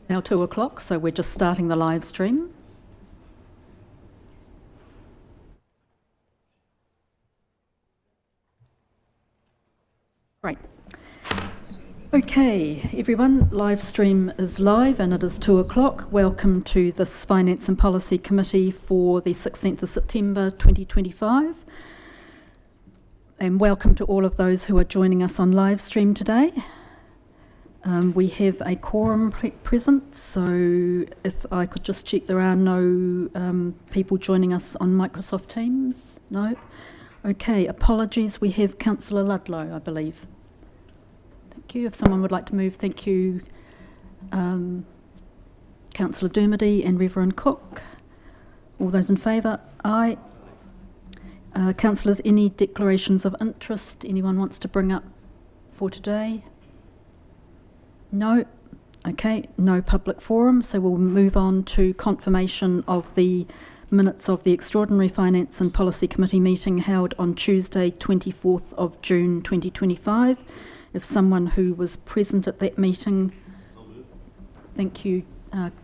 Now 2 o'clock, so we're just starting the live stream. Great. Okay, everyone, live stream is live and it is 2 o'clock. Welcome to this Finance and Policy Committee for the 16th of September 2025. And welcome to all of those who are joining us on live stream today. We have a quorum present, so if I could just check there are no people joining us on Microsoft Teams. No? Okay, apologies. We have Councillor Ludlow, I believe. Thank you. If someone would like to move, thank you. Councillor Dermody and Reverend Cook. All those in favour? Aye. Councillors, any declarations of interest anyone wants to bring up for today? No. Okay, no public forum, so we'll move on to confirmation of the minutes of the Extraordinary Finance and Policy Committee meeting held on Tuesday, 24th of June 2025. If someone who was present at that meeting, thank you,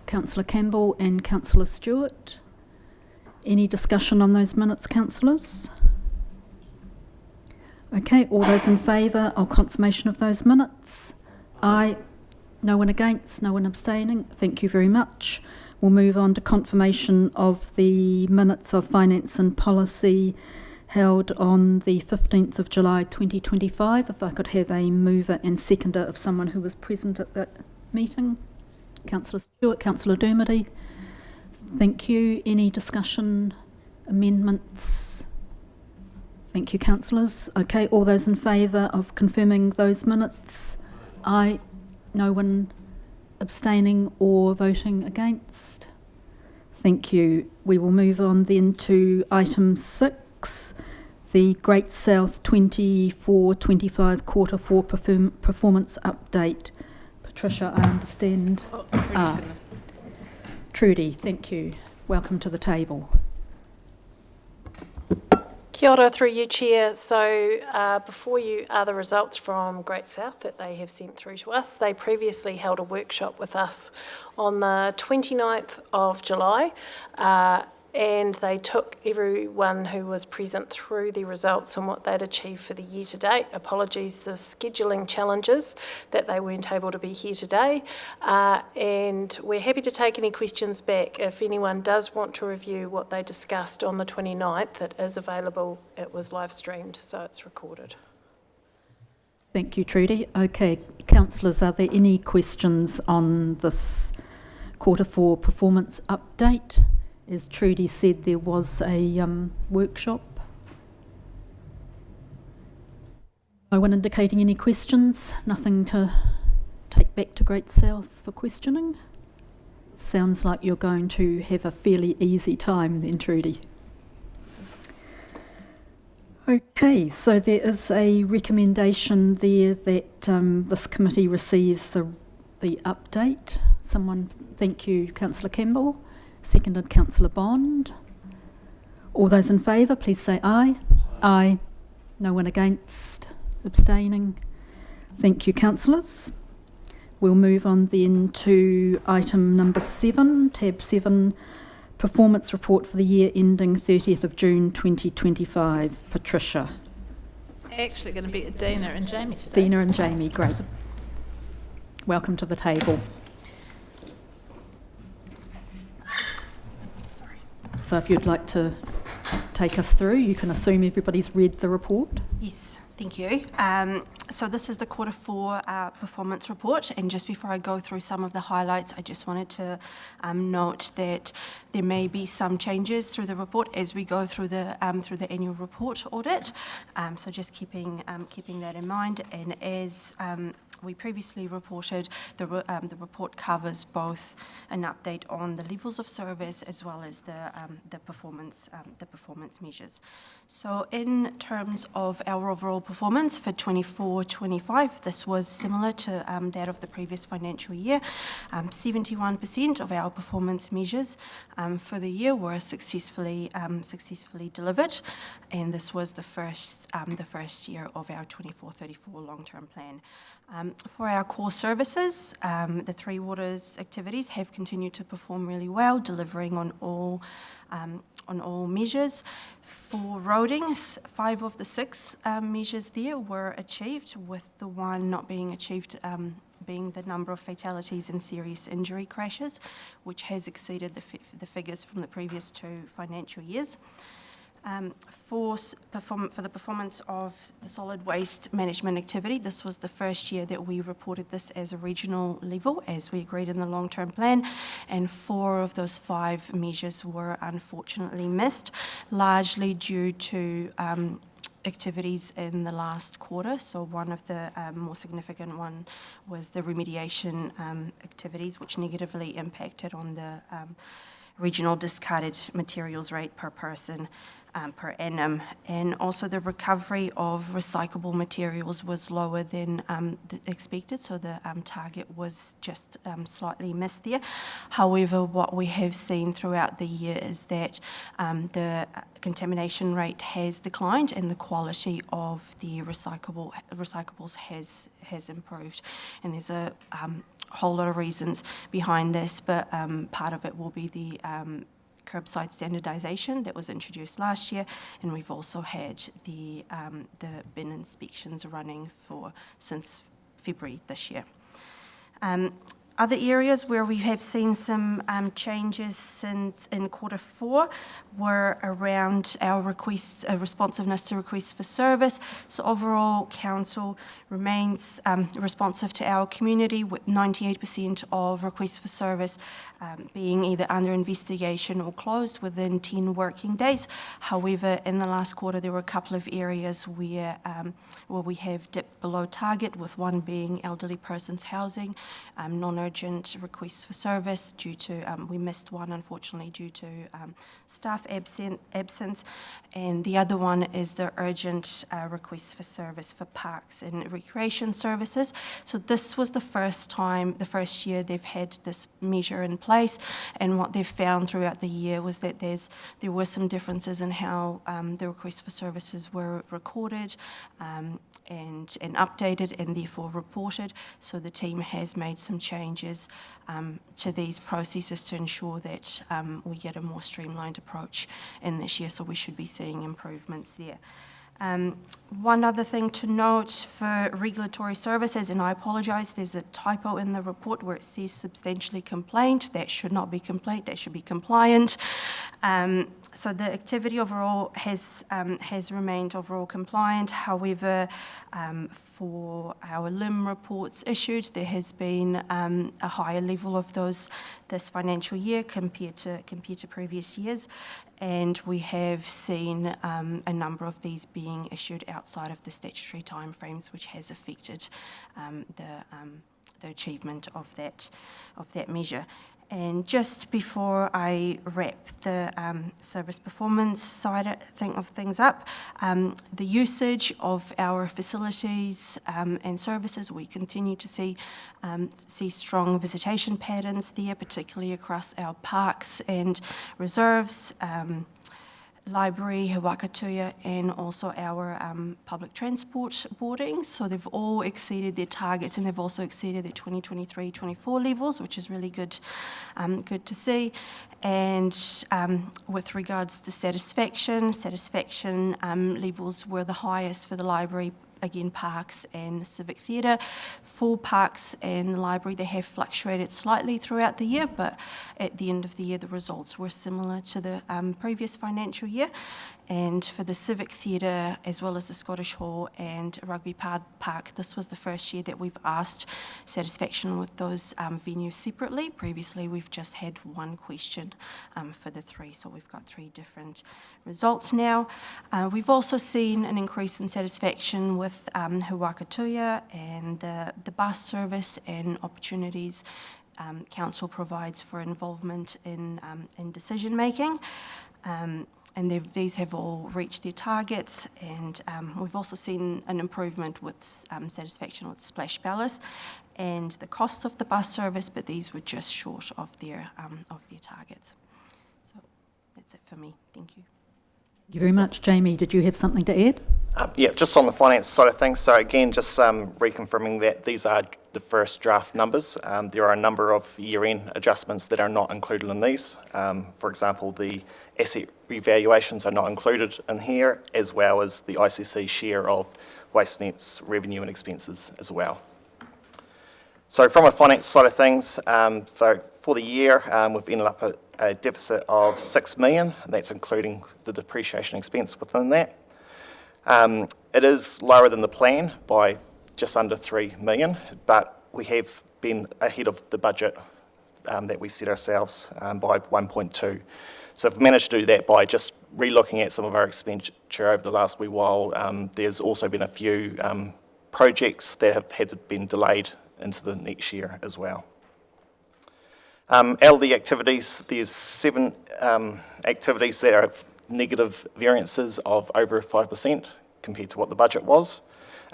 Councillor Campbell and Councillor Stewart. Any discussion on those minutes, councillors? Okay, all those in favour of confirmation of those minutes? Aye. No one against, no one abstaining. Thank you very much. We'll move on to confirmation of the minutes of Finance and Policy held on the 15th of July 2025. If I could have a mover and seconder of someone who was present at that meeting. Councillor Stewart, Councillor Dermody. Thank you. Any discussion, amendments? Thank you, councillors. Okay, all those in favour of confirming those minutes? Aye. No one abstaining or voting against? Thank you. We will move on then to item 6, the Great South 24-25 quarter 4 performance update. Patricia, I understand. Trudy, thank you. Welcome to the table. Kia ora through you, Chair. So before you are the results from Great South that they have sent through to us. They previously held a workshop with us on the 29th of July and they took everyone who was present through the results and what they'd achieved for the year to date. Apologies, the scheduling challenges that they weren't able to be here today. And we're happy to take any questions back. If anyone does want to review what they discussed on the 29th, it is available. It was live streamed, so it's recorded. Thank you, Trudy. Okay, councillors, are there any questions on this quarter 4 performance update? As Trudy said, there was a workshop. No one indicating any questions? Nothing to take back to Great South for questioning? Sounds like you're going to have a fairly easy time then, Trudy. Okay, so there is a recommendation there that this committee receives the update. Someone, thank you, Councillor Campbell. Seconded, Councillor Bond. All those in favour, please say aye. Aye. No one against, abstaining. Thank you, councillors. We'll move on then to item number 7, tab 7, performance report for the year ending 30th of June 2025. Patricia. Actually going to be Dina and Jamie today. Dina and Jamie, great. Welcome to the table. So if you'd like to take us through, you can assume everybody's read the report. Yes, thank you. So this is the quarter 4 performance report, and just before I go through some of the highlights, I just wanted to note that there may be some changes through the report as we go through the annual report audit. So just keeping that in mind, and as we previously reported, the report covers both an update on the levels of service as well as the performance measures. So in terms of our overall performance for 24-25, this was similar to that of the previous financial year. 71% of our performance measures for the year were successfully delivered, and this was the first year of our 24-34 long-term plan. For our core services, the Three Waters activities have continued to perform really well, delivering on all measures. For roadings, 5 of the 6 measures there were achieved, with the one not being achieved being the number of fatalities and serious injury crashes, which has exceeded the figures from the previous 2 financial years. For the performance of the solid waste management activity, this was the first year that we reported this as a regional level, as we agreed in the long-term plan, and 4 of those 5 measures were unfortunately missed, largely due to activities in the last quarter. So one of the more significant one was the remediation activities, which negatively impacted on the regional discarded materials rate per person per annum, and also the recovery of recyclable materials was lower than expected, so the target was just slightly missed there. However, what we have seen throughout the year is that the contamination rate has declined and the quality of the recyclables has improved, and there's a whole lot of reasons behind this, but part of it will be the curbside standardisation that was introduced last year, and we've also had the bin inspections running since February this year. Other areas where we have seen some changes since in Q4 were around our responsiveness to requests for service. So overall, Council remains responsive to our community, with 98% of requests for service being either under investigation or closed within 10 working days. However, in the last quarter, there were a couple of areas where we have dipped below target, with one being elderly persons housing, non-urgent requests for service due to, we missed one unfortunately due to staff absence, and the other one is the urgent requests for service for parks and recreation services. So this was the first year they've had this measure in place, and what they've found throughout the year was that there were some differences in how the requests for services were recorded and updated and therefore reported. So the team has made some changes to these processes to ensure that we get a more streamlined approach in this year, so we should be seeing improvements there. One other thing to note for regulatory services, and I apologise, there's a typo in the report where it says substantially complained. That should not be complaint, that should be compliant. So the activity overall has remained overall compliant. However, for our LIM reports issued, there has been a higher level of those this financial year compared to previous years, and we have seen a number of these being issued outside of the statutory timeframes, which has affected the achievement of that measure. And just before I wrap the service performance side of things up, the usage of our facilities and services, we continue to see strong visitation patterns there, particularly across our parks and reserves, library, Hawakatuia, and also our public transport boardings. So they've all exceeded their targets, and they've also exceeded their 2023-24 levels, which is really good to see. And with regards to satisfaction levels were the highest for the library, again, parks and civic theatre. For parks and the library, they have fluctuated slightly throughout the year, but at the end of the year, the results were similar to the previous financial year. And for the civic theatre, as well as the Scottish Hall and Rugby Park, this was the first year that we've asked satisfaction with those venues separately. Previously, we've just had one question for the 3, so we've got 3 different results now. We've also seen an increase in satisfaction with Hawakatuia and the bus service and opportunities Council provides for involvement in decision making. And these have all reached their targets, and we've also seen an improvement with satisfaction with Splash Palace and the cost of the bus service, but these were just short of their targets. So that's it for me. Thank you. Thank you very much. Jamie, did you have something to add? Yeah, just on the finance side of things. So again, just reconfirming that these are the first draft numbers. There are a number of year-end adjustments that are not included in these. For example, the asset revaluations are not included in here, as well as the ICC share of WasteNet's revenue and expenses as well. So from a finance side of things, for the year, we've ended up at a deficit of 6 million, and that's including the depreciation expense within that. It is lower than the plan by just under 3 million, but we have been ahead of the budget that we set ourselves by 1.2. So we've managed to do that by just re-looking at some of our expenditure over the last wee while. There's also been a few projects that have had to been delayed into the next year as well. Out of the activities, there's 7 activities that have negative variances of over 5% compared to what the budget was.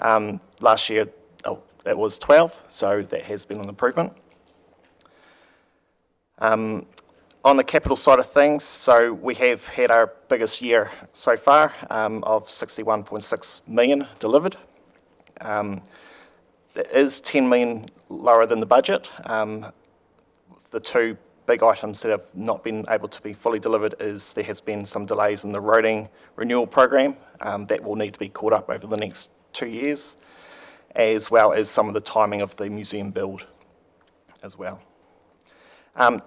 Last year, it was 12, so that has been an improvement. On the capital side of things, so we have had our biggest year so far of 61.6 million delivered. It is 10 million lower than the budget. The 2 big items that have not been able to be fully delivered is there has been some delays in the roading renewal program that will need to be caught up over the next 2 years, as well as some of the timing of the museum build as well.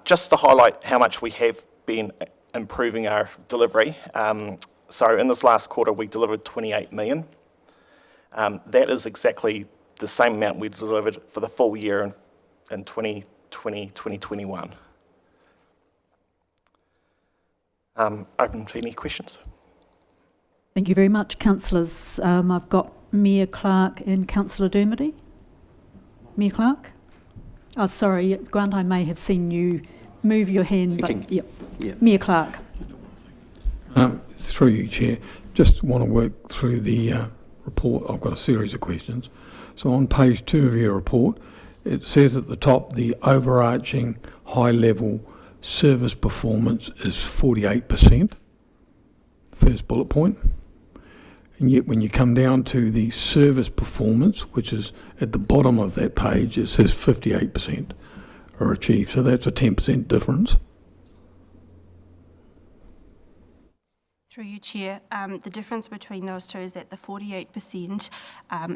Just to highlight how much we have been improving our delivery, so in this last quarter we delivered 28 million. That is exactly the same amount we delivered for the full year in 2020, 2021. Open to any questions. Thank you very much, councillors. I've got Mayor Clark and Councillor Dermody. Mayor Clark? Oh, sorry, Grant, I may have seen you move your hand, but yep. Mayor Clark. Through you, Chair. Just want to work through the report. I've got a series of questions. So on page 2 of your report, it says at the top the overarching high-level service performance is 48%, first bullet point. And yet when you come down to the service performance, which is at the bottom of that page, it says 58% are achieved. So that's a 10% difference. Through you, Chair, the difference between those two is that the 48%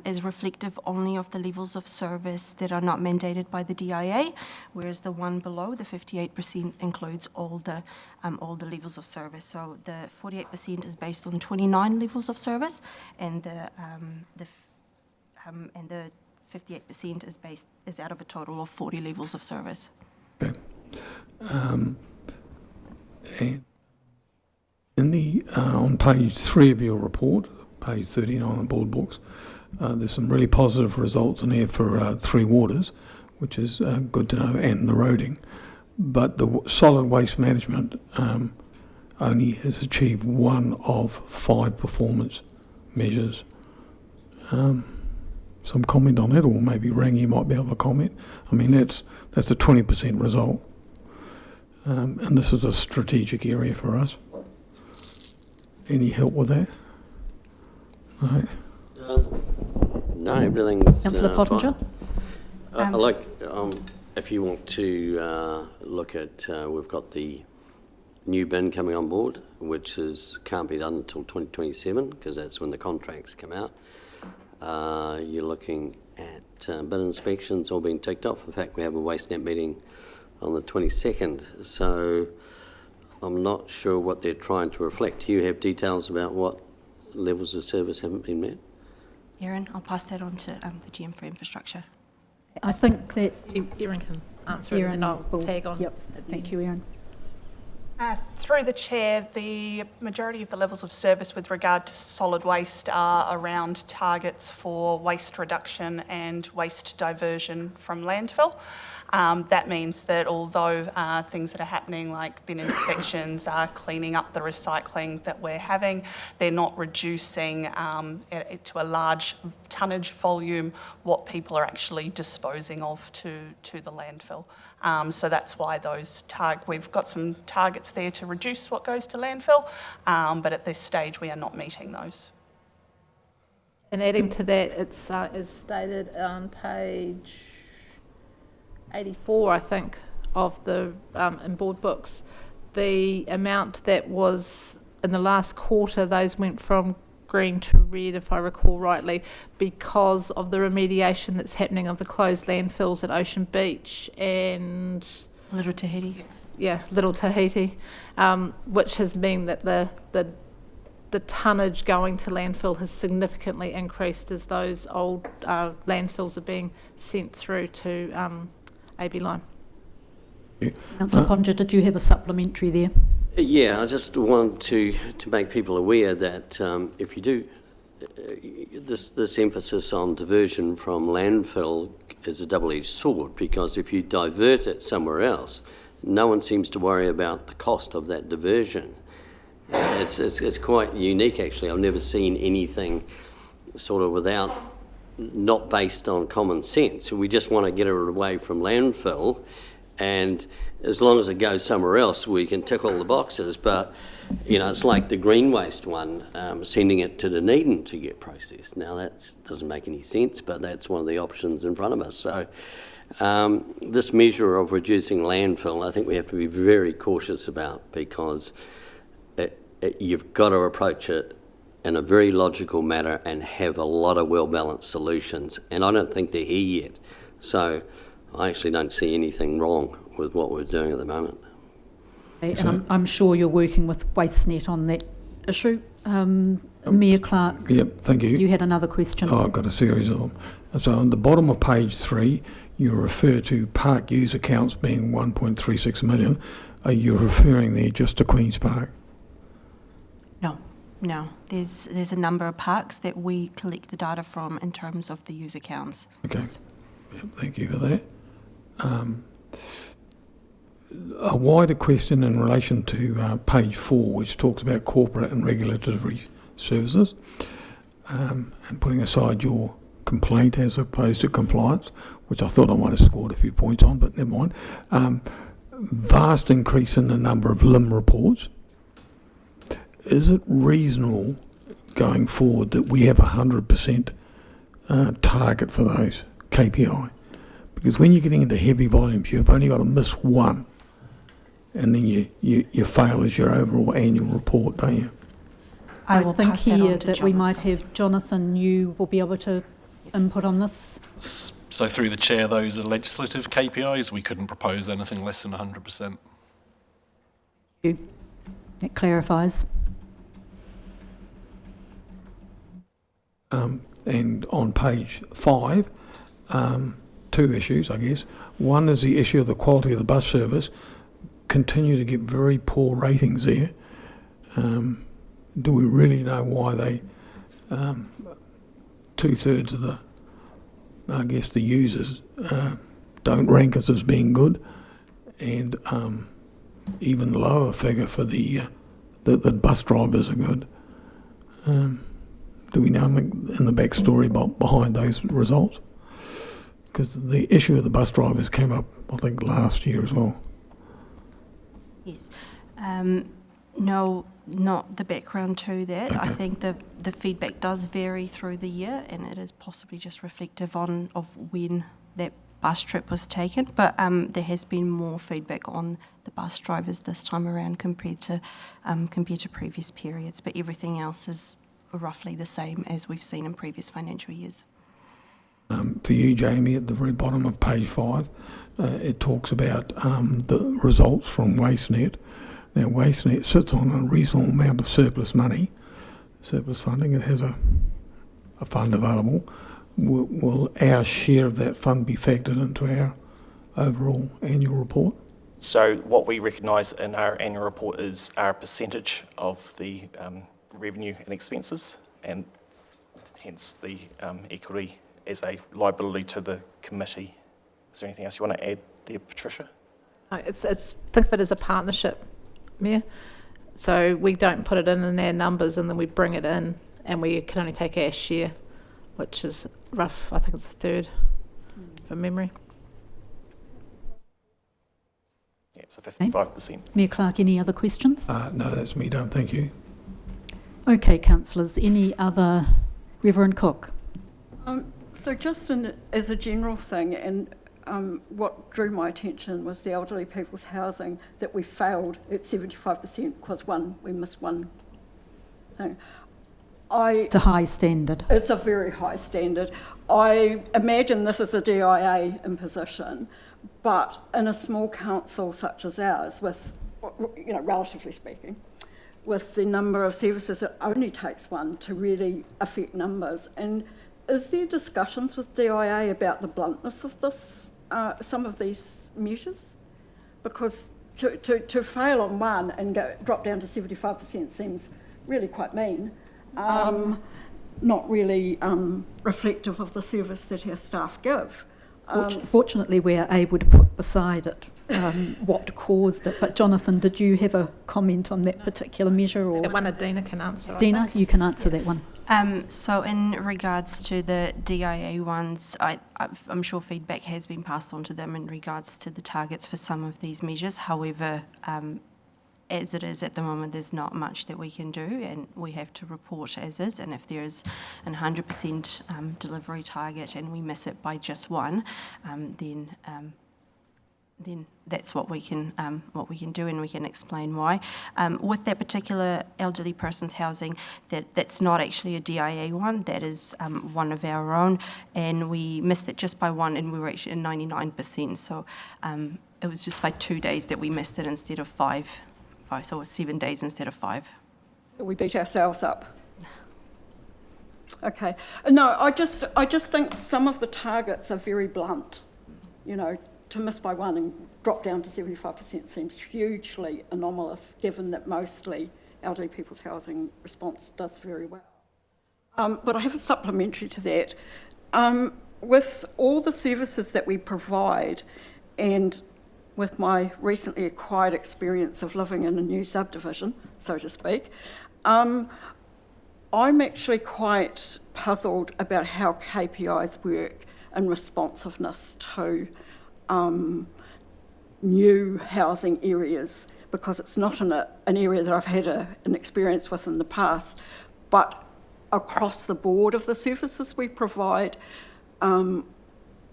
is reflective only of the levels of service that are not mandated by the DIA, whereas the one below, the 58%, includes all the levels of service. So the 48% is based on 29 levels of service, and the 58% is out of a total of 40 levels of service. Okay. And on page 3 of your report, page 39 on the board books, there's some really positive results in there for Three Waters, which is good to know, and the roading. But the solid waste management only has achieved 1 of 5 performance measures. Some comment on that, or maybe Rangi might be able to comment. I mean, that's a 20% result. And this is a strategic area for us. Any help with that? No. No, everything's Councillor Pottinger? If you want to look at, we've got the new bin coming on board, which can't be done until 2027 because that's when the contracts come out. You're looking at bin inspections all being ticked off. In fact, we have a WasteNet meeting on the 22nd. So I'm not sure what they're trying to reflect. Do you have details about what levels of service haven't been met? Erin, I'll pass that on to the GM for infrastructure. I think that Erin can answer it and I'll tag on. Yep, thank you, Erin. Through the Chair, the majority of the levels of service with regard to solid waste are around targets for waste reduction and waste diversion from landfill. That means that although things that are happening like bin inspections are cleaning up the recycling that we're having, they're not reducing to a large tonnage volume what people are actually disposing of to the landfill. So that's why we've got some targets there to reduce what goes to landfill, but at this stage we are not meeting those. And adding to that, it's as stated on page 84, I think, of the in board books, the amount that was in the last quarter, those went from green to red, if I recall rightly, because of the remediation that's happening of the closed landfills at Ocean Beach and Little Tahiti. Little Tahiti, which has meant that the tonnage going to landfill has significantly increased as those old landfills are being sent through to AB Lime. Councillor Podger, did you have a supplementary there? Yeah, I just want to make people aware that if you do this emphasis on diversion from landfill is a double-edged sword, because if you divert it somewhere else, no one seems to worry about the cost of that diversion. It's quite unique, actually. I've never seen anything sort of not based on common sense. We just want to get it away from landfill, and as long as it goes somewhere else, we can tick all the boxes. But, it's like the green waste one, sending it to Dunedin to get processed. Now, that doesn't make any sense, but that's one of the options in front of us. So this measure of reducing landfill, I think we have to be very cautious about, because you've got to approach it in a very logical manner and have a lot of well-balanced solutions. And I don't think they're here yet. So I actually don't see anything wrong with what we're doing at the moment. Okay, and I'm sure you're working with WasteNet on that issue. Mayor Clark, Yep, thank you. you had another question. I've got a series of them. So on the bottom of page 3, you refer to park use accounts being 1.36 million. Are you referring there just to Queen's Park? No. There's a number of parks that we collect the data from in terms of the user counts. Okay. Yes. Yep, thank you for that. A wider question in relation to page 4, which talks about corporate and regulatory services, and putting aside your complaint as opposed to compliance, which I thought I might have scored a few points on, but never mind. Vast increase in the number of LIM reports. Is it reasonable going forward that we have 100% target for those KPI? Because when you're getting into heavy volumes, you've only got to miss one, and then you fail as your overall annual report, don't you? I will think pass that here on to that we might Jonathan. have Jonathan, you will be able to input on this. So through the chair, those are legislative KPIs. We couldn't propose anything less than 100%. That clarifies. And on page 5, 2 issues, I guess. One is the issue of the quality of the bus service. Continue to get very poor ratings there. Do we really know why they, 2/3 of the users don't rank us as being good, and even lower figure for the bus drivers are good. Do we know in the backstory behind those results? Because the issue of the bus drivers came up, I think, last year as well. Yes. No, not the background to that. I Okay. think the feedback does vary through the year, and it is possibly just reflective of when that bus trip was taken. But there has been more feedback on the bus drivers this time around compared to previous periods. But everything else is roughly the same as we've seen in previous financial years. For you, Jamie, at the very bottom of page 5, it talks about the results from WasteNet. Now, WasteNet sits on a reasonable amount of surplus funding. It has a fund available. Will our share of that fund be factored into our overall annual report? So what we recognise in our annual report is our percentage of the revenue and expenses, and hence the equity as a liability to the committee. Is there anything else you want to add there, Patricia? Think of it as a partnership, Mayor. So we don't put it in our numbers and then we bring it in, and we can only take our share, which is rough. I think it's a third, from memory. Yeah, so 55%. Mayor Clark, any other questions? No, that's me done. Thank you. Okay, councillors, any other Reverend Cook. So just as a general thing, and what drew my attention was the elderly people's housing, that we failed at 75% because we missed one thing. It's a high standard. It's a very high standard. I imagine this is a DIA imposition, but in a small council such as ours, with, relatively speaking, with the number of services, it only takes one to really affect numbers. And is there discussions with DIA about the bluntness of this, some of these measures? Because to fail on one and drop down to 75% seems really quite mean. Not really reflective of the service that our staff give. Fortunately, we're able to put beside it what caused it. But Jonathan, did you have a comment on that particular measure? Or That one Adina can answer. I Dina, think. you can answer that one. So in regards to the DIA ones, I'm sure feedback has been passed on to them in regards to the targets for some of these measures. However, as it is at the moment, there's not much that we can do, and we have to report as is. And if there is a 100% delivery target and we miss it by just one, then that's what we can do, and we can explain why. With that particular elderly person's housing, that's not actually a DIA one. That is one of our own, and we missed it just by one, and we were actually at 99%. So it was just by 2 days that we missed it instead of 5. So it was 7 days instead of 5. We beat ourselves up. Okay. No, I just think some of the targets are very blunt. To miss by one and drop down to 75% seems hugely anomalous, given that mostly elderly people's housing response does very well. But I have a supplementary to that. With all the services that we provide, and with my recently acquired experience of living in a new subdivision, so to speak, I'm actually quite puzzled about how KPIs work in responsiveness to new housing areas, because it's not an area that I've had an experience with in the past, but across the board of the services we provide, we're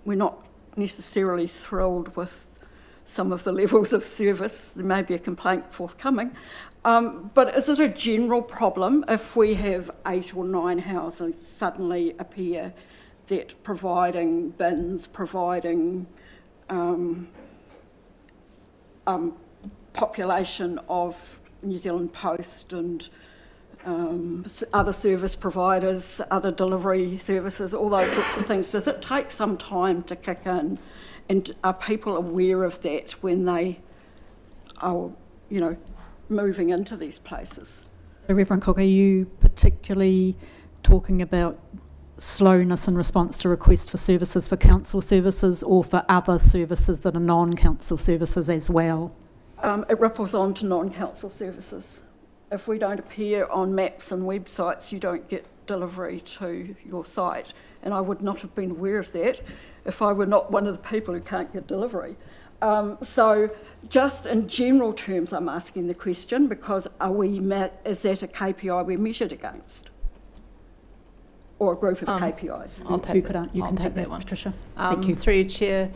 not necessarily thrilled with some of the levels of service. There may be a complaint forthcoming. But is it a general problem if we have 8 or 9 houses suddenly appear that providing bins, providing population of New Zealand Post and other service providers, other delivery services, all those sorts of things, does it take some time to kick in? And are people aware of that when they are, moving into these places? Reverend Cook, are you particularly talking about slowness in response to requests for services for council services, or for other services that are non-council services as well? It ripples on to non-council services. If we don't appear on maps and websites, you don't get delivery to your site. And I would not have been aware of that if I were not one of the people who can't get delivery. So just in general terms, I'm asking the question, because is that a KPI we're measured against? Or a group of KPIs? I'll take You can take that one, Patricia. Thank you. Through you, Chair.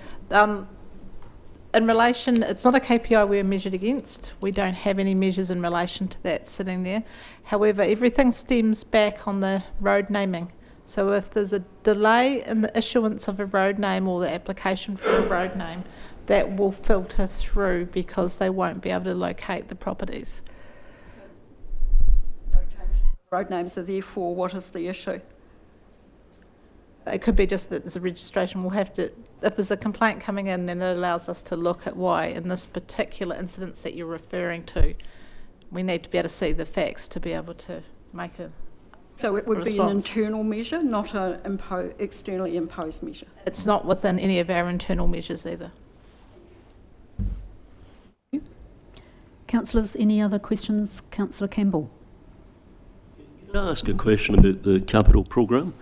In relation, it's not a KPI we're measured against. We don't have any measures in relation to that sitting there. However, everything stems back on the road naming. So if there's a delay in the issuance of a road name or the application for a road name, that will filter through, because they won't be able to locate the properties. No change. Road names are therefore, what is the issue? It could be just that there's a registration. We'll have to, if there's a complaint coming in, then it allows us to look at why in this particular incidence that you're referring to, we need to be able to see the facts to be able to make a So it would response. be an internal measure, not an externally imposed measure? It's not within any of our internal measures either. Councillors, any other questions? Councillor Campbell. Can I ask a question about the capital programme?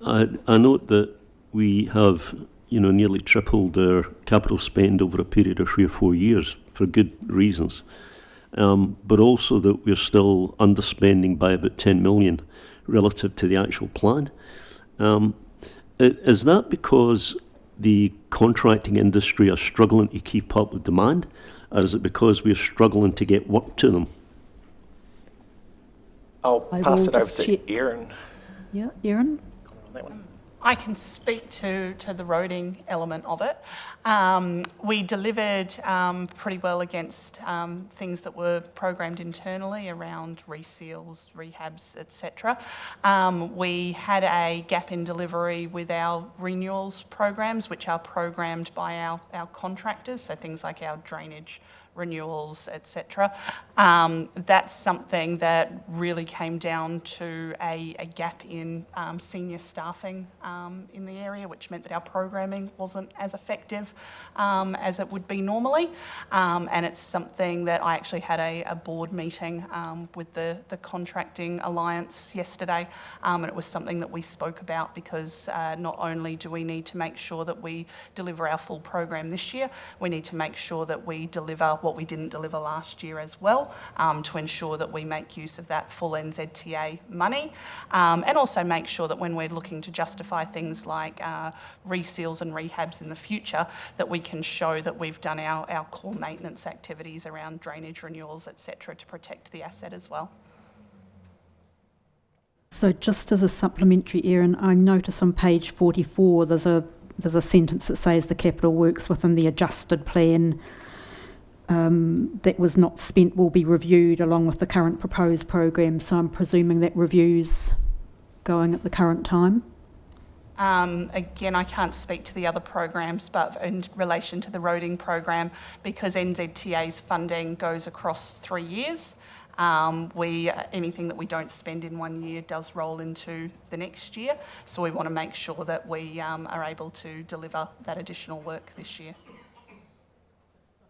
I note that we have, nearly tripled our capital spend over a period of 3 or 4 years for good reasons, but also that we're still underspending by about 10 million relative to the actual plan. Is that because the contracting industry are struggling to keep up with demand, or is it because we're struggling to get work to them? I'll I pass will it over just to check. Erin. Yeah, Erin? On that one. I can speak to the roading element of it. We delivered pretty well against things that were programmed internally around reseals, rehabs, etc. We had a gap in delivery with our renewals programs, which are programmed by our contractors, so things like our drainage renewals, etc. That's something that really came down to a gap in senior staffing in the area, which meant that our programming wasn't as effective as it would be normally. And it's something that I actually had a board meeting with the Contracting Alliance yesterday, and it was something that we spoke about because not only do we need to make sure that we deliver our full program this year, we need to make sure that we deliver what we didn't deliver last year as well, to ensure that we make use of that full NZTA money, and also make sure that when we're looking to justify things like reseals and rehabs in the future, that we can show that we've done our core maintenance activities around drainage renewals, etc., to protect the asset as well. So just as a supplementary, Erin, I notice on page 44 there's a sentence that says the capital works within the adjusted plan that was not spent will be reviewed along with the current proposed program. So I'm presuming that review's going at the current time. Again, I can't speak to the other programs, but in relation to the roading program, because NZTA's funding goes across 3 years, anything that we don't spend in 1 year does roll into the next year. So we want to make sure that we are able to deliver that additional work this year.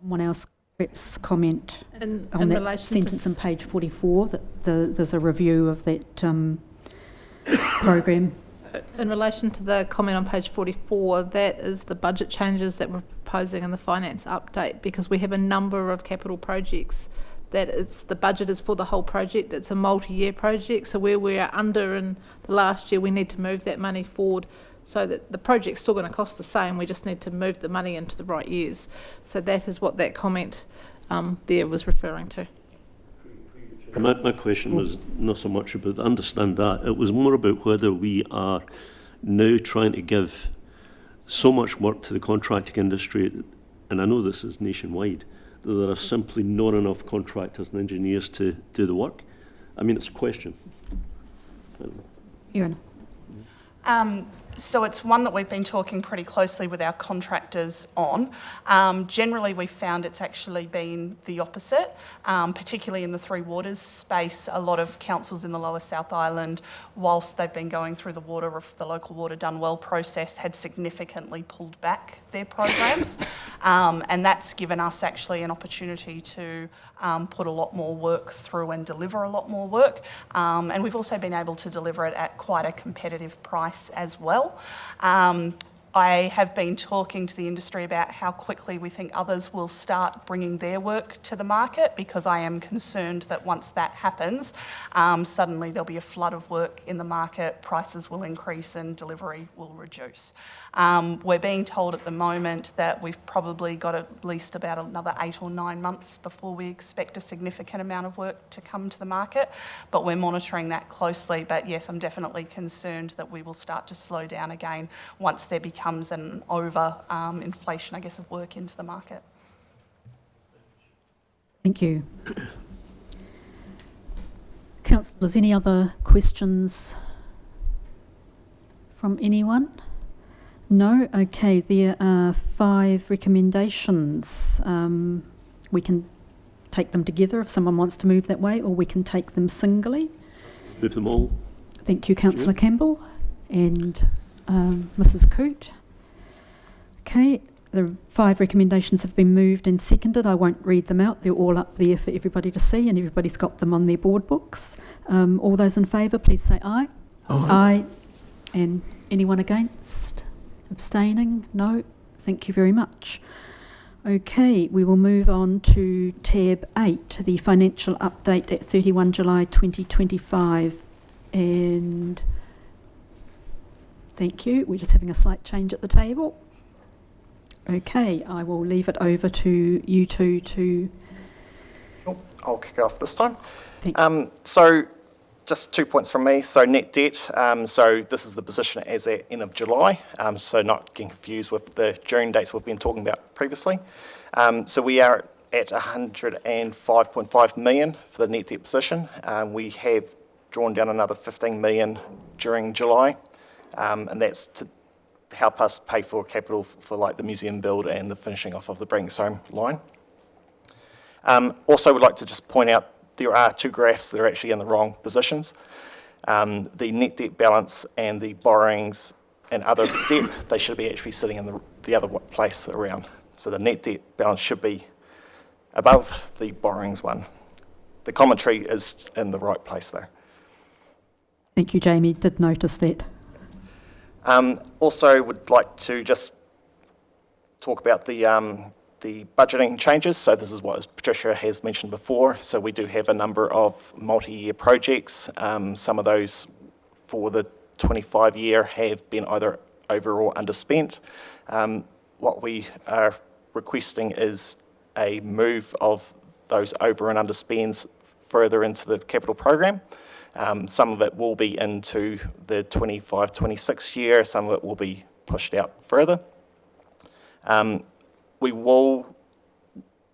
Someone else perhaps comment In on that relation sentence to on page 44 that there's a review of that program. In relation to the comment on page 44, that is the budget changes that we're proposing in the finance update, because we have a number of capital projects that the budget is for the whole project. It's a multi-year project, so where we are under in the last year, we need to move that money forward so that the project's still going to cost the same. We just need to move the money into the right years. So that is what that comment there was referring to. My question was not so much about, I understand that, it was more about whether we are now trying to give so much work to the contracting industry, and I know this is nationwide, that there are simply not enough contractors and engineers to do the work. I mean, it's a question. Erin. So it's one that we've been talking pretty closely with our contractors on. Generally, we've found it's actually been the opposite, particularly in the Three Waters space. A lot of councils in the Lower South Island, whilst they've been going through the local water done well process, had significantly pulled back their programs. And that's given us actually an opportunity to put a lot more work through and deliver a lot more work. And we've also been able to deliver it at quite a competitive price as well. I have been talking to the industry about how quickly we think others will start bringing their work to the market, because I am concerned that once that happens, suddenly there'll be a flood of work in the market, prices will increase and delivery will reduce. We're being told at the moment that we've probably got at least about another 8 or 9 months before we expect a significant amount of work to come to the market, but we're monitoring that closely. But yes, I'm definitely concerned that we will start to slow down again once there becomes an inflation, I guess, of work into the market. Thank you. Councillors, any other questions from anyone? No? Okay, there are 5 recommendations. We can take them together if someone wants to move that way, or we can take them singly. Move them all. Thank you, Councillor Campbell and Mrs. Coote. Okay, the 5 recommendations have been moved and seconded. I won't read them out. They're all up there for everybody to see, and everybody's got them on their board books. All those in favour, please say aye. Aye. Aye. And anyone against? Abstaining? No. Thank you very much. Okay, we will move on to tab 8, the financial update at 31 July 2025. And thank you. We're just having a slight change at the table. Okay, I will leave it over to you two to... I'll kick it off this time. Thank you. So just 2 points from me. So net debt, so this is the position as at end of July, so not getting confused with the June dates we've been talking about previously. So we are at 105.5 million for the net debt position. We have drawn down another 15 million during July, and that's to help us pay for capital for like the museum build and the finishing off of the Brings Home line. Also would like to just point out there are two graphs that are actually in the wrong positions. The net debt balance and the borrowings and other debt, they should be actually sitting in the other place around. So the net debt balance should be above the borrowings one. The commentary is in the right place though. Thank you, Jamie. Did notice that. Also would like to just talk about the budgeting changes. So this is what Patricia has mentioned before. So we do have a number of multi-year projects. Some of those for the 25 year have been either over or underspent. What we are requesting is a move of those over and underspends further into the capital program. Some of it will be into the 25-26 year, some of it will be pushed out further. We will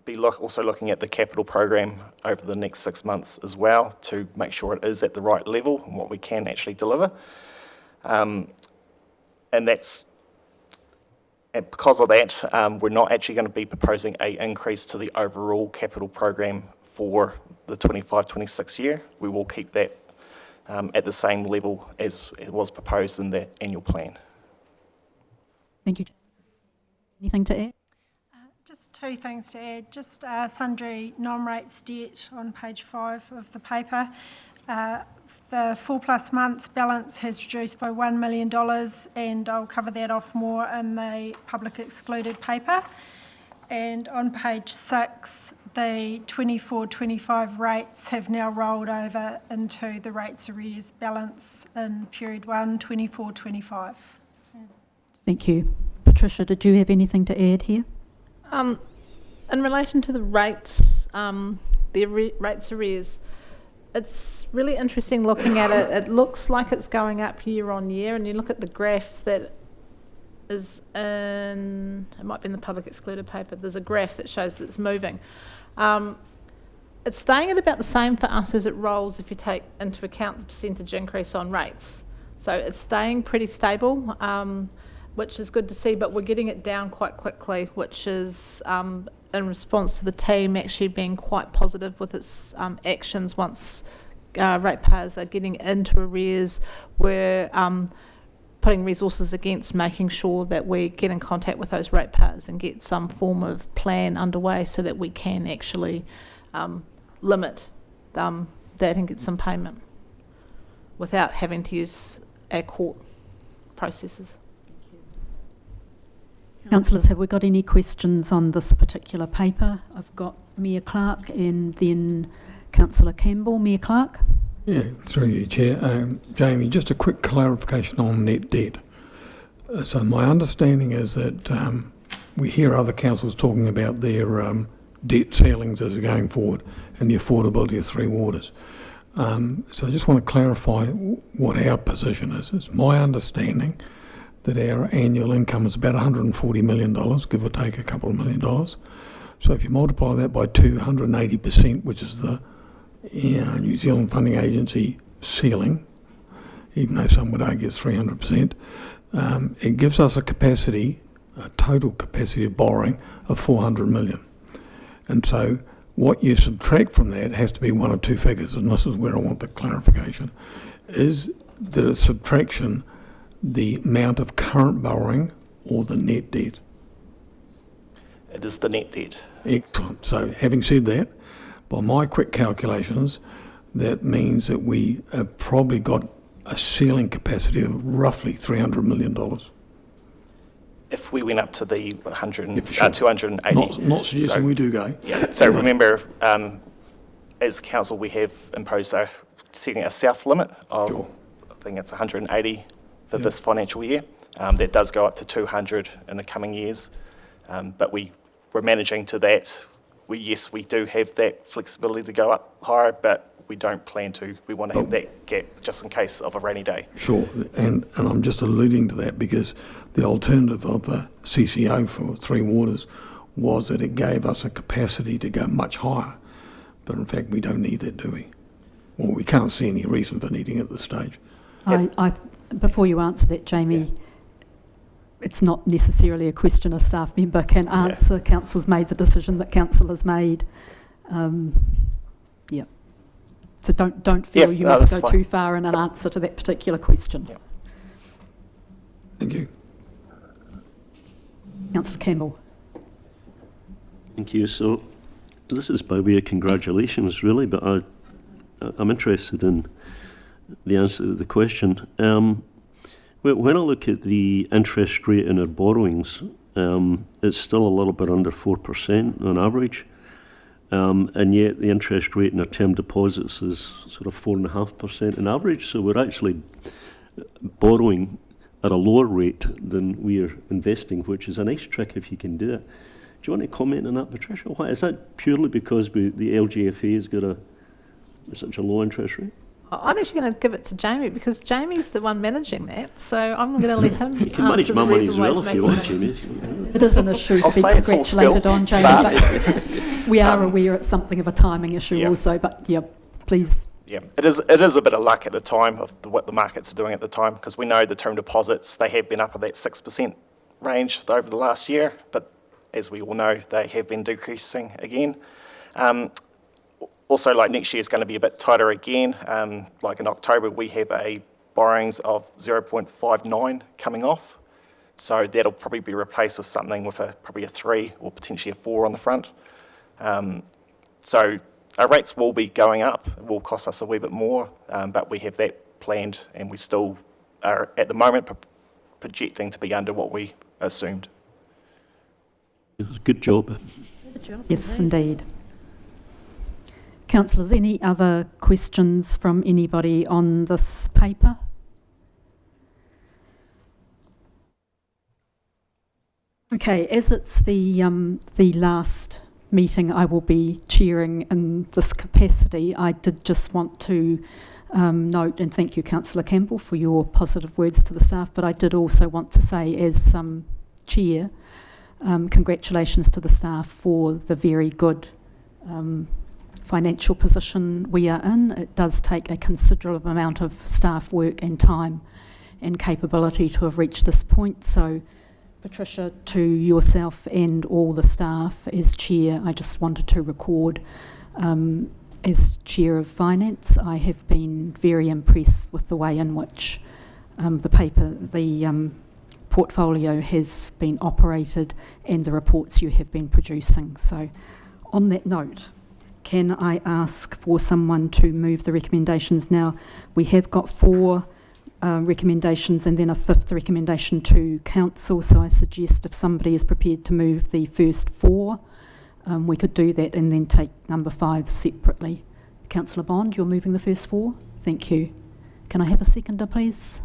be also looking at the capital program over the next 6 months as well to make sure it is at the right level and what we can actually deliver. And because of that, we're not actually going to be proposing an increase to the overall capital program for the 25-26 year. We will keep that at the same level as it was proposed in the annual plan. Thank you. Anything to add? Just two things to add. Just sundry non-rates debt on page 5 of the paper. The 4+ months balance has reduced by $1 million, and I'll cover that off more in the public excluded paper. And on page 6, the 24-25 rates have now rolled over into the rates arrears balance in period 1, 24-25. Thank you. Patricia, did you have anything to add here? In relation to the rates, rates arrears, it's really interesting looking at it. It looks like it's going up year on year, and you look at the graph that is in, it might be in the public excluded paper, there's a graph that shows that it's moving. It's staying at about the same for us as it rolls if you take into account the percentage increase on rates. So it's staying pretty stable, which is good to see, but we're getting it down quite quickly, which is in response to the team actually being quite positive with its actions once ratepayers are getting into arrears. We're putting resources against making sure that we get in contact with those ratepayers and get some form of plan underway so that we can actually limit that and get some payment without having to use our court processes. Councillors, have we got any questions on this particular paper? I've got Mayor Clark and then Councillor Campbell. Mayor Clark? Yeah, through you, Chair. Jamie, just a quick clarification on net debt. So my understanding is that we hear other councils talking about their debt ceilings as they're going forward and the affordability of Three Waters. So I just want to clarify what our position is. It's my understanding that our annual income is about $140 million, give or take a couple of $1 million. So if you multiply that by 280%, which is the New Zealand Funding Agency ceiling, even though some would argue it's 300%, it gives us a total capacity of borrowing of 400 million. And so what you subtract from that has to be one of two figures, and this is where I want the clarification. Is the subtraction the amount of current borrowing or the net debt? It is the net debt. Excellent. So having said that, by my quick calculations, that means that we have probably got a ceiling capacity of roughly $300 million. If we went up to the 280. Not suggesting we do go. Yeah. So remember, as council, we have imposed our setting a south limit of, Sure. I think it's 180 for this financial year. That does go up to 200 in the coming years. But we're managing to that. Yes, we do have that flexibility to go up higher, but we don't plan to. We want to have that gap just in case of a rainy day. Sure, and I'm just alluding to that because the alternative of a CCO for Three Waters was that it gave us a capacity to go much higher. But in fact, we don't need that, do we? Well, we can't see any reason for needing it at this stage. Before you answer that, Jamie, it's not necessarily a question a staff member can answer. Council's made the decision that council has made. So don't feel you must go too far in an answer to that particular question. Thank you. Councillor Campbell. Thank you. So this is by way of congratulations, really, but I'm interested in the answer to the question. When I look at the interest rate in our borrowings, it's still a little bit under 4% on average, and yet the interest rate in our term deposits is sort of 4.5% on average. So we're actually borrowing at a lower rate than we are investing, which is a nice trick if you can do it. Do you want to comment on that, Patricia? Why is that purely because the LGFA has got such a low interest rate? I'm actually going to give it to Jamie because Jamie's the one managing that, so I'm going to let him. You can manage my money as well if you want, Jamie. It is an issue to be congratulated on, Jamie, but we are aware it's something of a timing issue also, but please. Yeah, it is a bit of luck at the time of what the markets are doing at the time, because we know the term deposits, they have been up at that 6% range over the last year, but as we all know, they have been decreasing again. Also, like next year is going to be a bit tighter again. Like in October, we have a borrowings of 0.59 coming off. So that'll probably be replaced with something with probably a 3 or potentially a 4 on the front. So our rates will be going up. It will cost us a wee bit more, but we have that planned, and we still are at the moment projecting to be under what we assumed. Good job. Good job. Yes, indeed. Councillors, any other questions from anybody on this paper? Okay, as it's the last meeting I will be chairing in this capacity, I did just want to note and thank you, Councillor Campbell, for your positive words to the staff, but I did also want to say as chair, congratulations to the staff for the very good financial position we are in. It does take a considerable amount of staff work and time and capability to have reached this point. So, Patricia, to yourself and all the staff as chair, I just wanted to record as chair of finance, I have been very impressed with the way in which the portfolio has been operated and the reports you have been producing. So, on that note, can I ask for someone to move the recommendations now? We have got 4 recommendations and then a 5th recommendation to council, so I suggest if somebody is prepared to move the first 4, we could do that and then take number 5 separately. Councillor Bond, you're moving the first 4? Thank you. Can I have a seconder, please?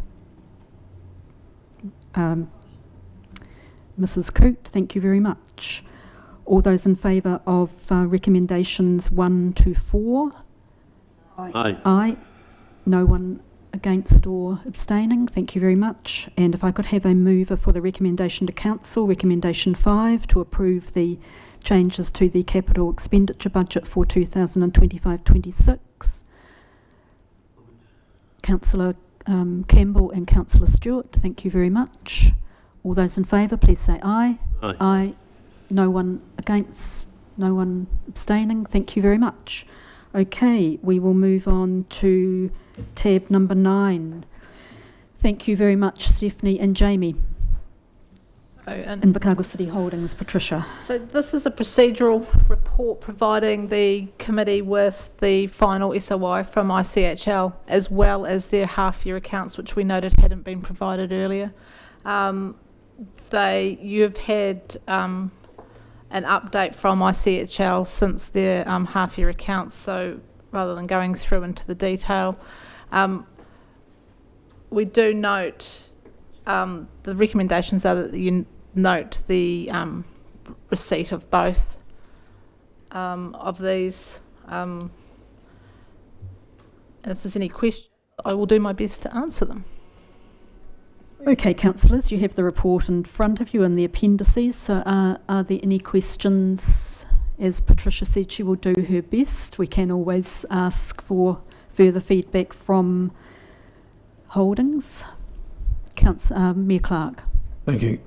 Mrs. Coote, thank you very much. All those in favour of recommendations 1 to 4? Aye. Aye. No one against or abstaining? Thank you very much. And if I could have a mover for the recommendation to council, recommendation 5, to approve the changes to the capital expenditure budget for 2025-26. Councillor Campbell and Councillor Stewart, thank you very much. All those in favour, please say aye. Aye. Aye. No one against, no one abstaining. Thank you very much. Okay, we will move on to tab number 9. Thank you very much, Stephanie and Jamie. Invercargill City Holdings, Patricia. So this is a procedural report providing the committee with the final SOI from ICHL, as well as their half-year accounts, which we noted hadn't been provided earlier. You've had an update from ICHL since their half-year accounts, so rather than going through into the detail. We do note, the recommendations are that you note the receipt of both of these. And if there's any questions, I will do my best to answer them. Okay, councillors, you have the report in front of you and the appendices. So are there any questions? As Patricia said, she will do her best. We can always ask for further feedback from Holdings. Mayor Clark. Thank you.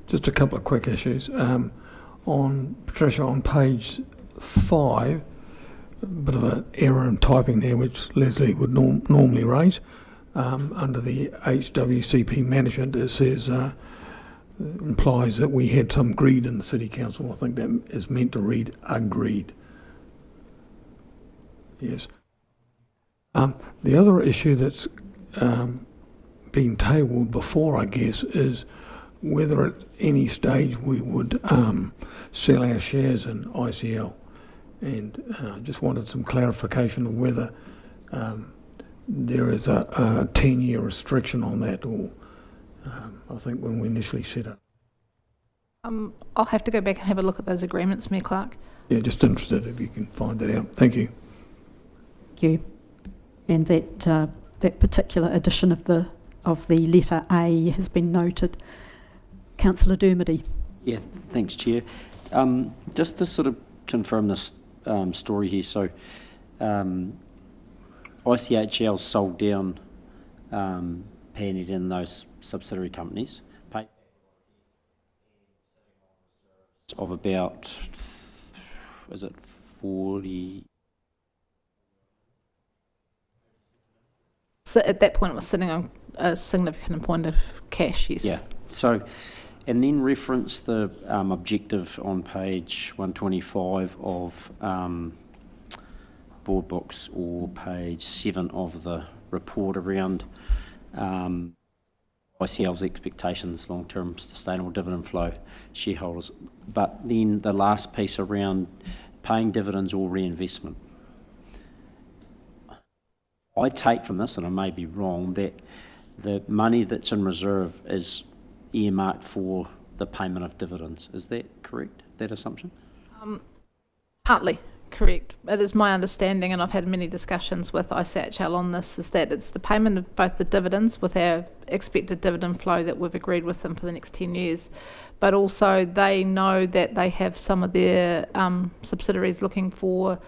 Just a couple of quick issues. On Patricia, on page 5, a bit of an error in typing there, which Leslie would normally raise. Under the HWCP management, it says, implies that we had some greed in the City Council. I think that is meant to read agreed. Yes. The other issue that's been tabled before, I guess, is whether at any stage we would sell our shares in ICL. And just wanted some clarification of whether there is a 10-year restriction on that, or I think when we initially set up. I'll have to go back and have a look at those agreements, Mayor Clark. Yeah, just interested if you can find that out. Thank you. Thank you. And that particular edition of the letter A has been noted. Councillor Dermody. Yeah, thanks, Chair. Just to sort of confirm this story here, so ICHL sold down Panet in those subsidiary companies, paid of about, is it 40? So at that point, it was sitting on a significant amount of cash, yes. Yeah, so, and then reference the objective on page 125 of board books, or page 7 of the report around ICL's expectations, long-term sustainable dividend flow, shareholders. But then the last piece around paying dividends or reinvestment. I take from this, and I may be wrong, that the money that's in reserve is earmarked for the payment of dividends. Is that correct, that assumption? Partly correct. It is my understanding, and I've had many discussions with ICHL on this, is that it's the payment of both the dividends with our expected dividend flow that we've agreed with them for the next 10 years, but also they know that they have some of their subsidiaries looking for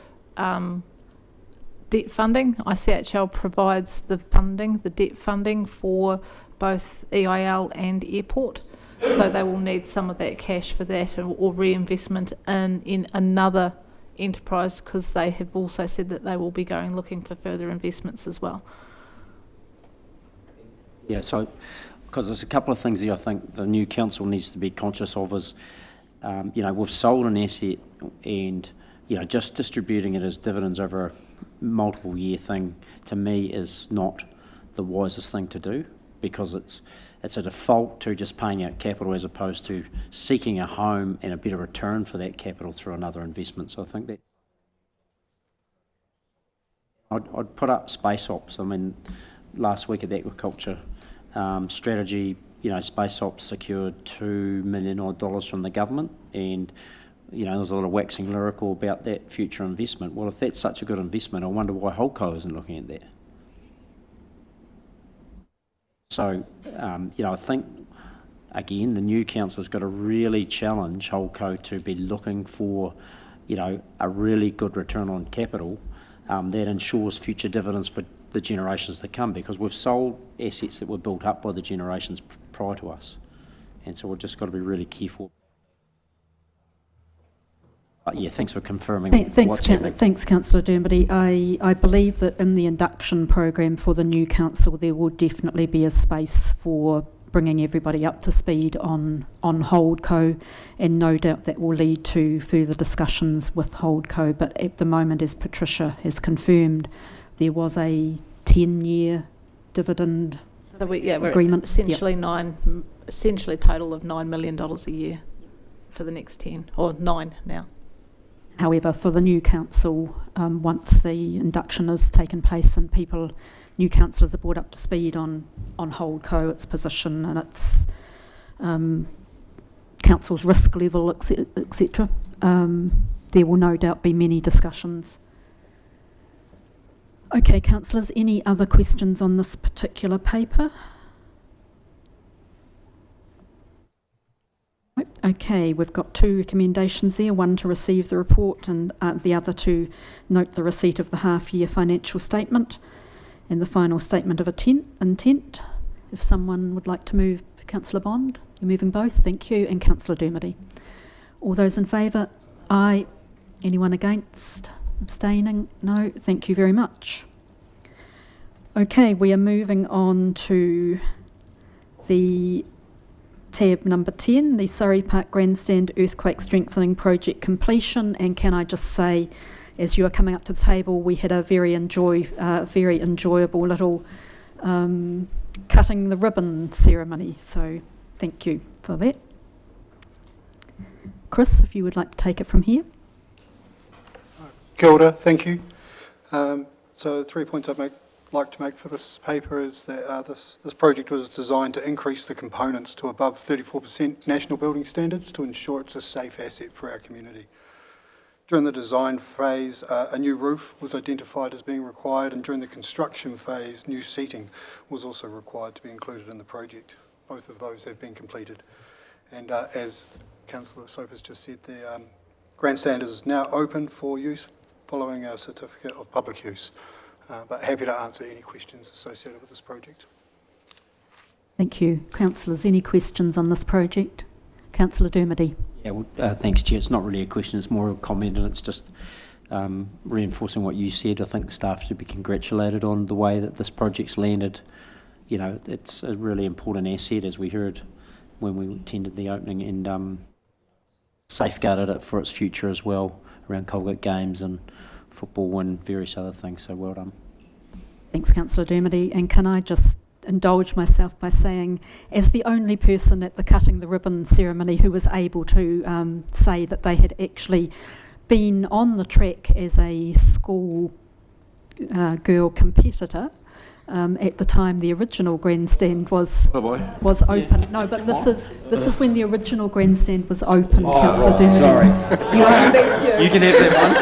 debt funding. ICHL provides the funding, the debt funding for both EIL and Airport. So they will need some of that cash for that, or reinvestment in another enterprise, because they have also said that they will be going looking for further investments as well. Yeah, so, because there's a couple of things here I think the new council needs to be conscious of is, you know, we've sold an asset, and, you know, just distributing it as dividends over a multiple year thing, to me, is not the wisest thing to do, because it's a default to just paying out capital as opposed to seeking a home and a better return for that capital through another investment. So I think that I'd put up Space Ops. I mean, last week at the Aquaculture strategy, you know, Space Ops secured $2 million odd from the government, and you know, there's a lot of waxing lyrical about that future investment. Well, if that's such a good investment, I wonder why Holdco isn't looking at that. So, you know, I think, again, the new council's got to really challenge Holdco to be looking for, you know, a really good return on capital that ensures future dividends for the generations to come, because we've sold assets that were built up by the generations prior to us. And so we've just got to be really careful. But yeah, thanks for confirming. Thanks, Councillor Dermody. I believe that in the induction program for the new council, there will definitely be a space for bringing everybody up to speed on Holdco, and no doubt that will lead to further discussions with Holdco. But at the moment, as Patricia has confirmed, there was a 10-year dividend agreement. Essentially essentially a total of $9 million a year for the next 10, or 9 now. However, for the new council, once the induction has taken place and new councillors are brought up to speed on Holdco, its position and its council's risk level, etc., there will no doubt be many discussions. Okay, councillors, any other questions on this particular paper? Okay, we've got 2 recommendations there, one to receive the report and the other to note the receipt of the half-year financial statement and the final statement of intent. If someone would like to move, Councillor Bond, you're moving both, thank you, and Councillor Dermody. All those in favour? Aye. Anyone against? Abstaining? No, thank you very much. Okay, we are moving on to the tab number 10, the Surrey Park Grandstand Earthquake Strengthening Project completion. And can I just say, as you are coming up to the table, we had a very enjoyable little cutting the ribbon ceremony. So thank you for that. Chris, if you would like to take it from here. Kia ora, thank you. So 3 points I'd like to make for this paper is that this project was designed to increase the components to above 34% national building standards to ensure it's a safe asset for our community. During the design phase, a new roof was identified as being required, and during the construction phase, new seating was also required to be included in the project. Both of those have been completed. And as Councillor Soap has just said, the grandstand is now open for use following our certificate of public use. But happy to answer any questions associated with this project. Thank you. Councillors, any questions on this project? Councillor Dermody. Yeah, well, thanks, Chair. It's not really a question, it's more a comment, and it's just reinforcing what you said. I think the staff should be congratulated on the way that this project's landed. You know, it's a really important asset, as we heard when we attended the opening, and safeguarded it for its future as well, around Colgate Games and football and various other things, so well done. Thanks, Councillor Dermody. And can I just indulge myself by saying, as the only person at the cutting the ribbon ceremony who was able to say that they had actually been on the track as a school girl competitor, at the time the original grandstand was open. No, but this is when the original grandstand was open, Councillor Dermody. Sorry. You can have that one.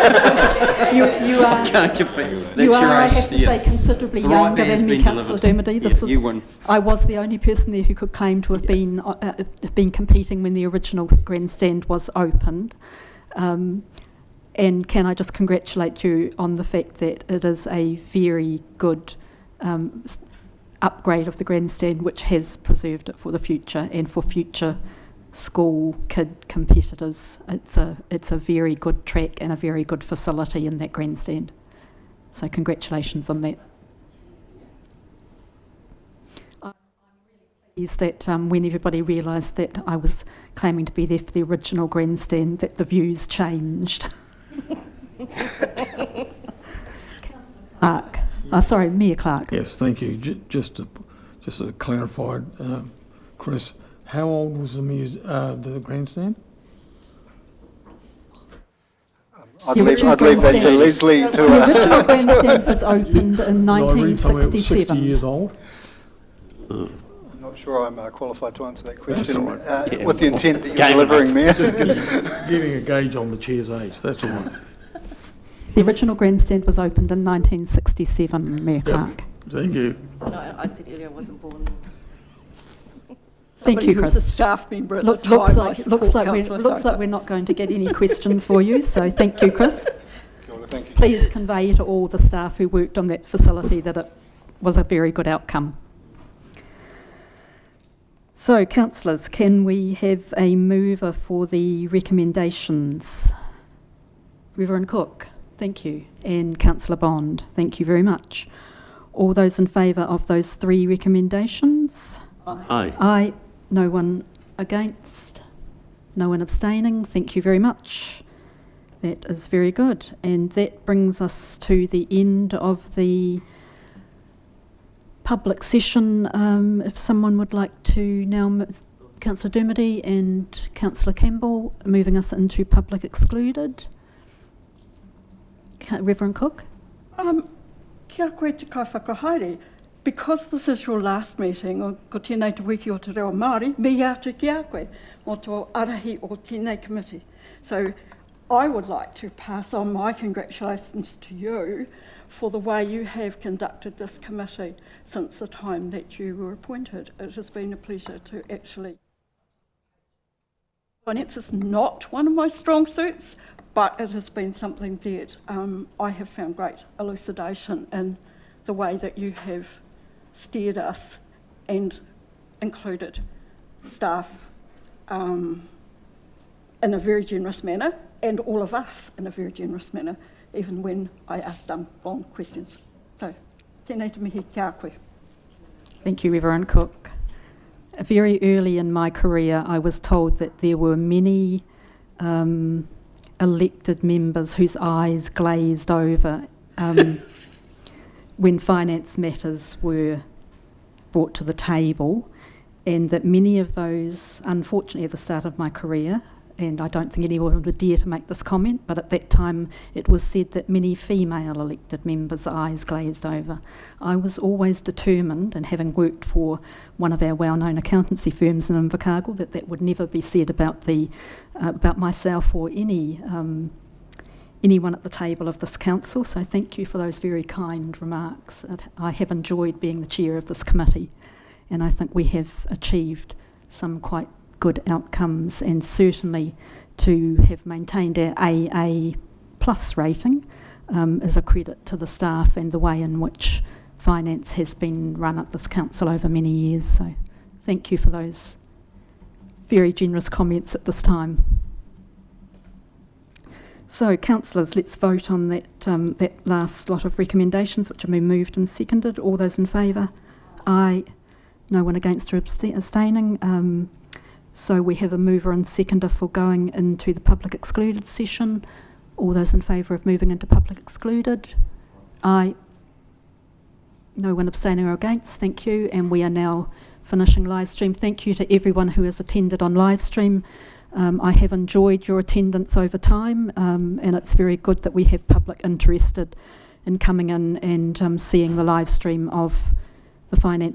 You are, Can't compete with it. you That's are, your I age. have to say, considerably The right younger man's than me, been Councillor delivered. Dermody. Yeah, you win. I was the only person there who could claim to have been competing when the original grandstand was opened. And can I just congratulate you on the fact that it is a very good upgrade of the grandstand, which has preserved it for the future and for future school kid competitors. It's a very good track and a very good facility in that grandstand. So congratulations on that. I'm really pleased that when everybody realised that I was claiming to be there for the original grandstand, that the views changed. Clark. Sorry, Mayor Clark. Yes, thank you. Just to clarify, Chris, how old was the grandstand? I'd leave that to Leslie to... The original grandstand was opened in Did I read somewhere it was 60 1967. years old? I'm not sure I'm qualified to answer that question all right. with the intent that you're delivering, Mayor. Giving a gauge on the chair's age, that's all right. The original grandstand was opened in 1967, Mayor Clark. Thank you. No, I said earlier I wasn't born. Thank you, Somebody who was a Chris. staff member at Looks the time. like we're not going to get any questions for you, so thank you, Chris. Thank you. Please convey to all the staff who worked on that facility that it was a very good outcome. So, councillors, can we have a mover for the recommendations? Reverend Cook, thank you. And Councillor Bond, thank you very much. All those in favour of those 3 recommendations? Aye. Aye. No one against? No one abstaining? Thank you very much. That is very good. And that brings us to the end of the public session. If someone would like to now, Councillor Dermody and Councillor Campbell, moving us into public excluded. Reverend Cook? Kia koe te kai whakahaere. Because this is your last meeting, o ko tēnei te wiki o te reo Māori, me atu ki a koe, mō tō arahi o tēnei committee. So I would like to pass on my congratulations to you for the way you have conducted this committee since the time that you were appointed. It has been a pleasure to actually... Finance is not one of my strong suits, but it has been something that I have found great elucidation in the way that you have steered us and included staff in a very generous manner, and all of us in a very generous manner, even when I asked them long questions. So, tēnei te mihi kia koe. Thank you, Reverend Cook. Very early in my career, I was told that there were many elected members whose eyes glazed over when finance matters were brought to the table, and that many of those, unfortunately at the start of my career, and I don't think anyone would dare to make this comment, but at that time it was said that many female elected members' eyes glazed over. I was always determined, and having worked for one of our well-known accountancy firms in Invercargill, that that would never be said about about myself or anyone at the table of this council. So thank you for those very kind remarks. I have enjoyed being the chair of this committee, and I think we have achieved some quite good outcomes, and certainly to have maintained our AA plus rating is a credit to the staff and the way in which finance has been run at this council over many years. So thank you for those very generous comments at this time. So, councillors, let's vote on that last lot of recommendations which have been moved and seconded. All those in favour? Aye. No one against or abstaining. So we have a mover and seconder for going into the public excluded session. All those in favour of moving into public excluded? Aye. No one abstaining or against. Thank you. And we are now finishing live stream. Thank you to everyone who has attended on live stream. I have enjoyed your attendance over time, and it's very good that we have public interested in coming in and seeing the live stream of the finance